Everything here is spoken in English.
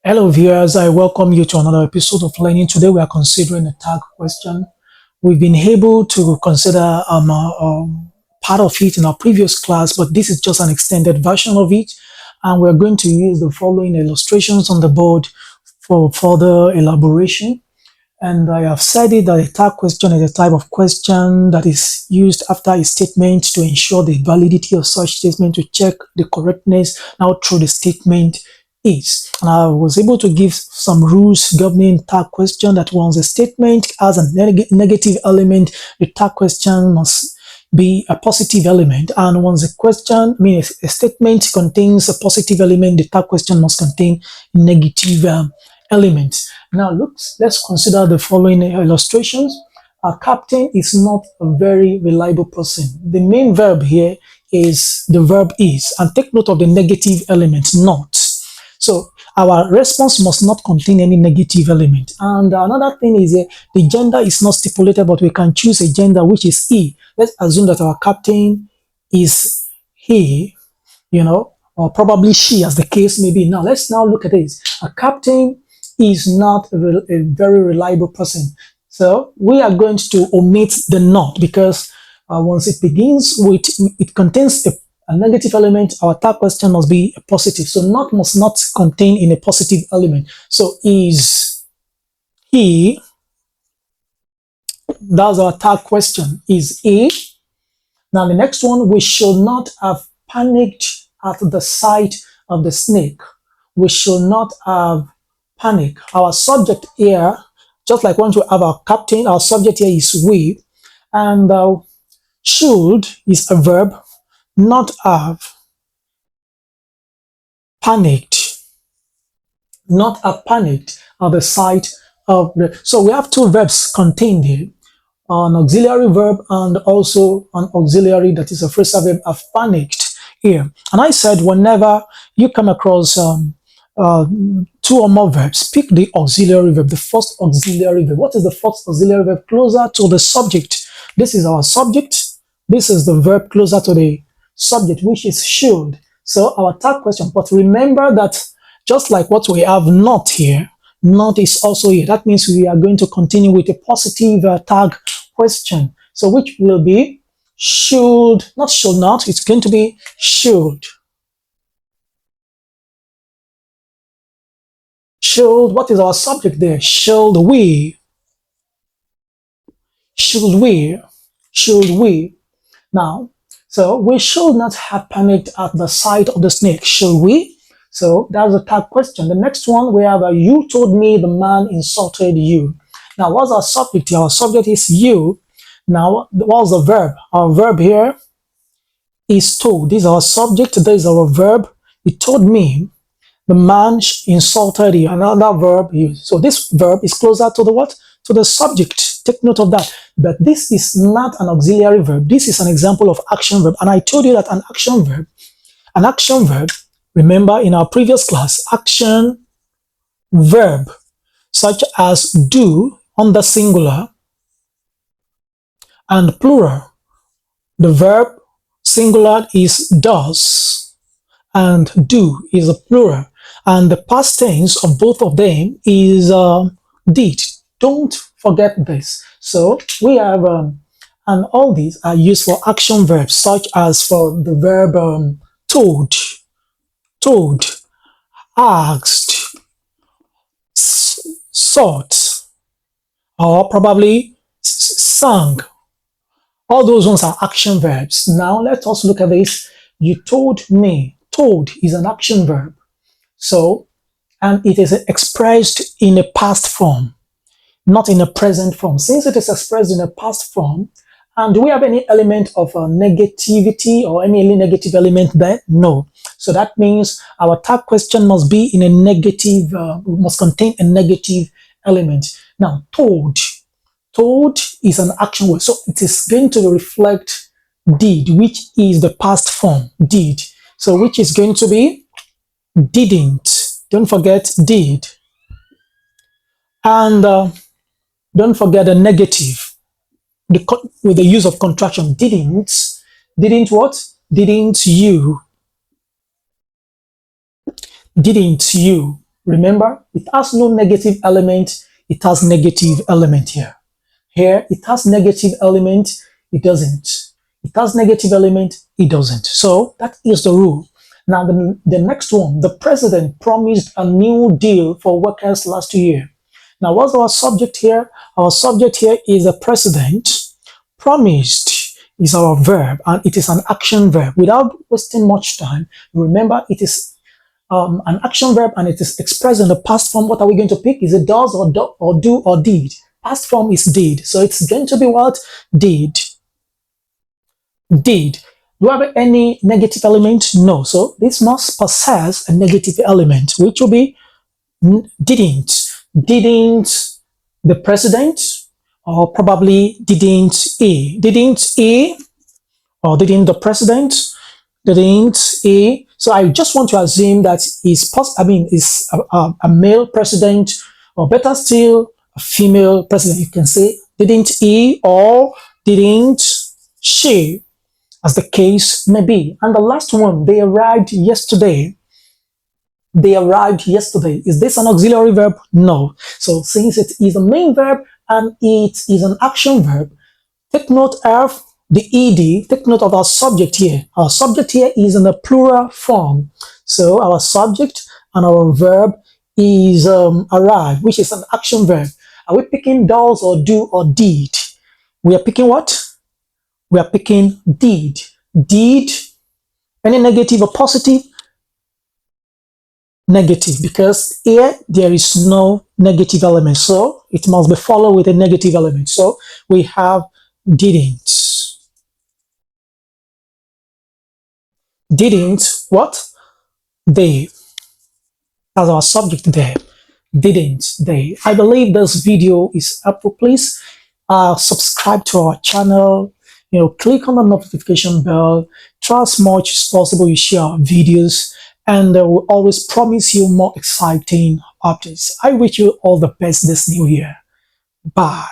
Hello viewers, I welcome you to another episode of Learning. Today we are considering a tag question. We've been able to consider part of it in our previous class, but this is just an extended version of it. And we're going to use the following illustrations on the board for further elaboration. And I have said it that a tag question is a type of question that is used after a statement to ensure the validity of such statement, to check the correctness how true the statement is. And I was able to give some rules governing tag question that once a statement has a negative element, the tag question must be a positive element. And once a question, a statement contains a positive element, the tag question must contain negative elements. Now, let's consider the following illustrations. A captain is not a very reliable person. The main verb here is the verb is, and take note of the negative element, not. So our response must not contain any negative element. And another thing is the gender is not stipulated, but we can choose a gender which is he. Let's assume that our captain is he, or probably she, as the case may be. Now let's now look at this. A captain is not a very reliable person. So we are going to omit the not, because once it begins with, it contains a negative element, our tag question must be a positive. So not must not contain in a positive element. So is he, that's our tag question, is he. Now the next one, we should not have panicked at the sight of the snake. We should not have panic. Our subject here, just like when we have our captain, our subject here is we, and should is a verb, not have panicked, not have panicked at the sight of the. So we have two verbs contained here, an auxiliary verb and also an auxiliary that is a phrasal verb, have panicked here. And I said whenever you come across two or more verbs, pick the auxiliary verb, the first auxiliary verb. What is the first auxiliary verb? Closer to the subject. This is our subject. This is the verb closer to the subject, which is should. So our tag question, but remember that just like what we have not here, not is also here. That means we are going to continue with a positive tag question. So which will be should, not should not, it's going to be should. Should, what is our subject there? Should we? Should we? Should we? Now, so we should not have panicked at the sight of the snake, should we? So that's the tag question. The next one, we have you told me the man insulted you. Now, what's our subject here? Our subject is you. Now, what's the verb? Our verb here is told. This is our subject. This is our verb. He told me the man insulted you. Another verb used. So this verb is closer to the what? To the subject. Take note of that. But this is not an auxiliary verb. This is an example of action verb. And I told you that an action verb, remember in our previous class, action verb, such as do on the singular and plural. The verb singular is does and do is a plural. And the past tense of both of them is did. Don't forget this. So we have, and all these are used for action verbs, such as for the verb told, asked, sought, or probably sang. All those ones are action verbs. Now let us look at this. You told me. Told is an action verb. So, and it is expressed in a past form, not in a present form. Since it is expressed in a past form, and do we have any element of negativity or any negative element there? No. So that means our tag question must be in a negative, must contain a negative element. Now, told. Told is an action word. So it is going to reflect did, which is the past form, did. So which is going to be didn't. Don't forget did. And don't forget the negative with the use of contraction. Didn't what? Didn't you? Didn't you? Remember, it has no negative element. It has negative element here. Here, it has negative element. It doesn't. It has negative element. It doesn't. So that is the rule. Now, the next one, the president promised a new deal for workers last year. Now, what's our subject here? Our subject here is the president promised is our verb, and it is an action verb. Without wasting much time, remember it is an action verb and it is expressed in the past form. What are we going to pick? Is it does or do or did? Past form is did. So it's going to be what? Did. Did. Do I have any negative element? No. So this must possess a negative element, which will be didn't. Didn't the president, or probably didn't he? Didn't he, or didn't the president? Didn't he? So I just want to assume that is a male president, or better still, a female president. You can say didn't he or didn't she, as the case may be. And the last one, they arrived yesterday. They arrived yesterday. Is this an auxiliary verb? No. So since it is a main verb and it is an action verb, take note of the ed, take note of our subject here. Our subject here is in the plural form. So our subject and our verb is arrived, which is an action verb. Are we picking does or do or did? We are picking what? We are picking did. Did. Any negative or positive? Negative, because here there is no negative element. So it must be followed with a negative element. So we have didn't. Didn't what? They. As our subject there. Didn't they? I believe this video is helpful. Please subscribe to our channel. Click on the notification bell. Try as much as possible you share our videos, and we'll always promise you more exciting updates. I wish you all the best this new year. Bye.